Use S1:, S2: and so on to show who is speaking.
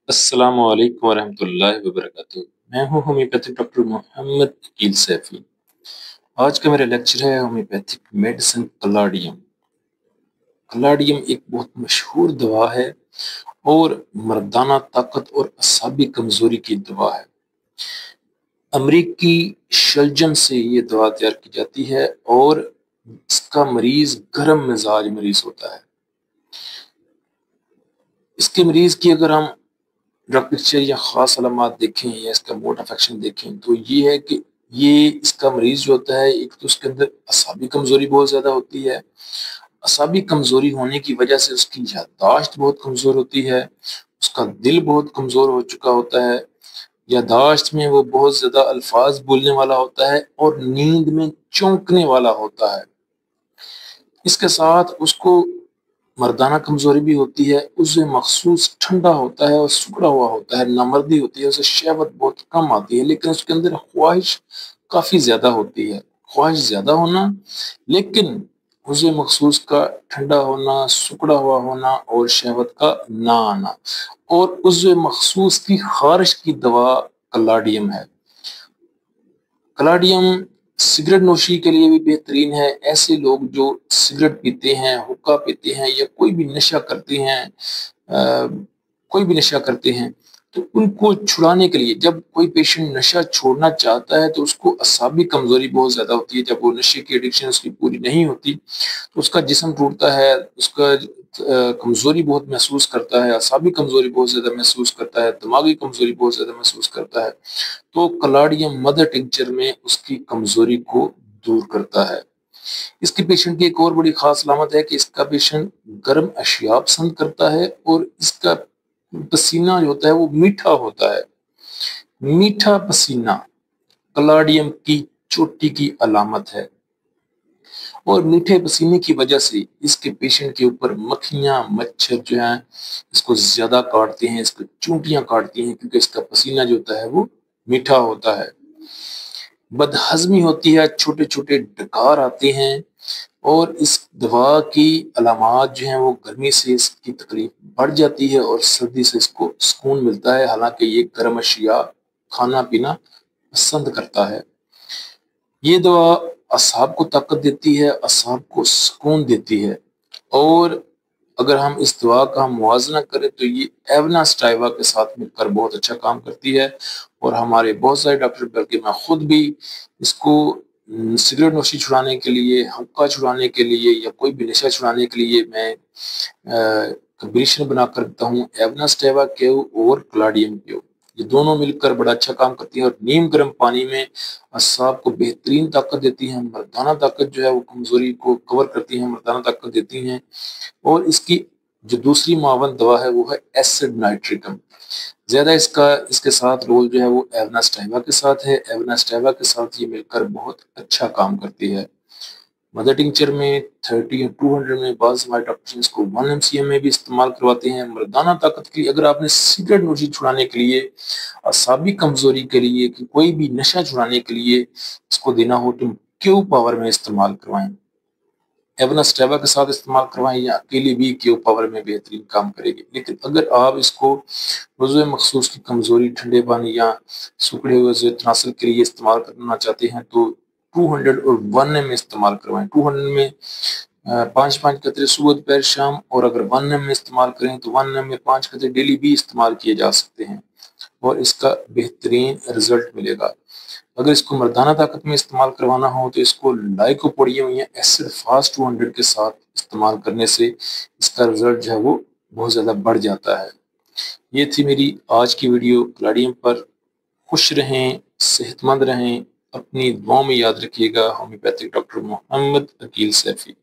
S1: अस्सलाम वालेकुम वरहमतुल्लाहि वबरकातुहू। मैं हूँ होम्योपैथिक डॉक्टर मोहम्मद अकील सैफी। आज का मेरा लेक्चर है होम्योपैथिक मेडिसिन कलाडियम। कलाडियम एक बहुत मशहूर दवा है और मर्दाना ताकत और असाबी कमजोरी की दवा है। अमरीकी शलजम से ये दवा तैयार की जाती है और इसका मरीज गर्म मिजाज मरीज होता है। इसके मरीज की अगर हम ड्रग पिक्चर या ख़ास अलामात देखें या इसका मोड ऑफ एक्शन देखें तो ये है कि ये इसका मरीज जो होता है, एक तो उसके अंदर असाबी कमज़ोरी बहुत ज़्यादा होती है। असाबी कमज़ोरी होने की वजह से उसकी याददाश्त बहुत कमज़ोर होती है, उसका दिल बहुत कमज़ोर हो चुका होता है, याददाश्त में वो बहुत ज़्यादा अल्फाज बोलने वाला होता है और नींद में चौंकने वाला होता है। इसके साथ उसको मर्दाना कमजोरी भी होती है, उसे मखसूस ठंडा होता है और सुखड़ा हुआ होता है, नामर्दी होती है, उसे शहवत बहुत कम आती है, लेकिन उसके अंदर ख्वाहिश काफी ज्यादा होती है। ख्वाहिश ज्यादा होना, लेकिन उसे मखसूस का ठंडा होना, सुखड़ा हुआ होना और शहवत का ना आना, और उसे मखसूस की खारिश की दवा कलाडियम है। कलाडियम सिगरेट नोशी के लिए भी बेहतरीन है। ऐसे लोग जो सिगरेट पीते हैं, हुक्का पीते हैं या कोई भी नशा करते हैं, कोई भी नशा करते हैं, तो उनको छुड़ाने के लिए, जब कोई पेशेंट नशा छोड़ना चाहता है तो उसको असाबी कमजोरी बहुत ज्यादा होती है। जब वो नशे की एडिक्शन उसकी पूरी नहीं होती तो उसका जिस्म टूटता है, उसका कमजोरी बहुत महसूस करता है, असाबी कमजोरी बहुत ज्यादा महसूस करता है, दिमागी कमजोरी बहुत ज्यादा महसूस करता है। तो कलाडियम मदर टिंचर में उसकी कमजोरी को दूर करता है। इसके पेशेंट की एक और बड़ी खास अलामत है कि इसका पेशेंट गर्म अशिया पसंद करता है और इसका पसीना जो होता है वो मीठा होता है। मीठा पसीना कलाडियम की चोटी की अलामत है और मीठे पसीने की वजह से इसके पेशेंट के ऊपर मक्खियां, मच्छर जो हैं इसको ज्यादा काटते हैं, इसको चूंटियां काटती हैं, क्योंकि इसका पसीना जो होता है वो मीठा होता है। बदहजमी होती है, छोटे छोटे डकार आते हैं, और इस दवा की अलामात जो हैं वो गर्मी से इसकी तकलीफ बढ़ जाती है और सर्दी से इसको सुकून मिलता है। हालांकि ये गर्म अशिया खाना पीना पसंद करता है। ये दवा असाब को ताकत देती है, असाब को सुकून देती है, और अगर हम इस दवा का मुवाजना करें तो ये एवना स्टाइवा के साथ मिलकर बहुत अच्छा काम करती है। और हमारे बहुत सारे डॉक्टर, बल्कि मैं खुद भी इसको सिगरेट नोशी छुड़ाने के लिए, हुक्का छुड़ाने के लिए या कोई भी नशा छुड़ाने के लिए मैं कॉम्बिनेशन बना कर देता हूँ, एवना स्टाइवा केव और क्लाडियम केव। ये दोनों मिलकर बड़ा अच्छा काम करती है और नीम गर्म पानी में असाब को बेहतरीन ताकत देती हैं। मर्दाना ताकत जो है वो कमजोरी को कवर करती है, मर्दाना ताकत देती हैं। और इसकी जो दूसरी मावन दवा है वो है एसिड नाइट्रिकम। ज्यादा इसका इसके साथ रोल जो है वो एवना स्टाइवा के साथ है। एवना स्टाइवा के साथ ये मिलकर बहुत अच्छा काम करती है। मदर टिंचर में 30 या 200 में बाज़ हमारे डॉक्टर इसको 1 mcm में भी इस्तेमाल करवाते हैं। मर्दाना ताकत के लिए, अगर आपने सिगरेट नोशी छुड़ाने के लिए, असाबी कमजोरी के लिए, कि कोई भी नशा छुड़ाने के लिए इसको देना हो तो क्यू पावर में इस्तेमाल करवाएं, एवना स्टेवा के साथ इस्तेमाल करवाएं, या अकेले भी क्यू पावर में बेहतरीन काम करेगी। लेकिन अगर आप इसको वज़ू मखसूस की कमजोरी, ठंडे पानी या सूखड़े हुए तनासर के लिए इस्तेमाल करना चाहते हैं तो 200 और 1 ml इस्तेमाल करवाएं। 200 में 5-5 कतरे सुबह दोपहर शाम, और अगर 1 ml में इस्तेमाल करें तो 1 ml में 5 कतरे डेली भी इस्तेमाल किए जा सकते हैं और इसका बेहतरीन रिजल्ट मिलेगा। अगर इसको मर्दाना ताकत में इस्तेमाल करवाना हो तो इसको लाइकोपोडियम या एसिड फास्ट 200 के साथ इस्तेमाल करने से इसका रिजल्ट जो है वो बहुत ज़्यादा बढ़ जाता है। ये थी मेरी आज की वीडियो कलाडियम पर। खुश रहें, सेहतमंद रहें, अपनी दुआओं में याद रखिएगा। Homeopathic doctor Mohammad Aqeel Saifi.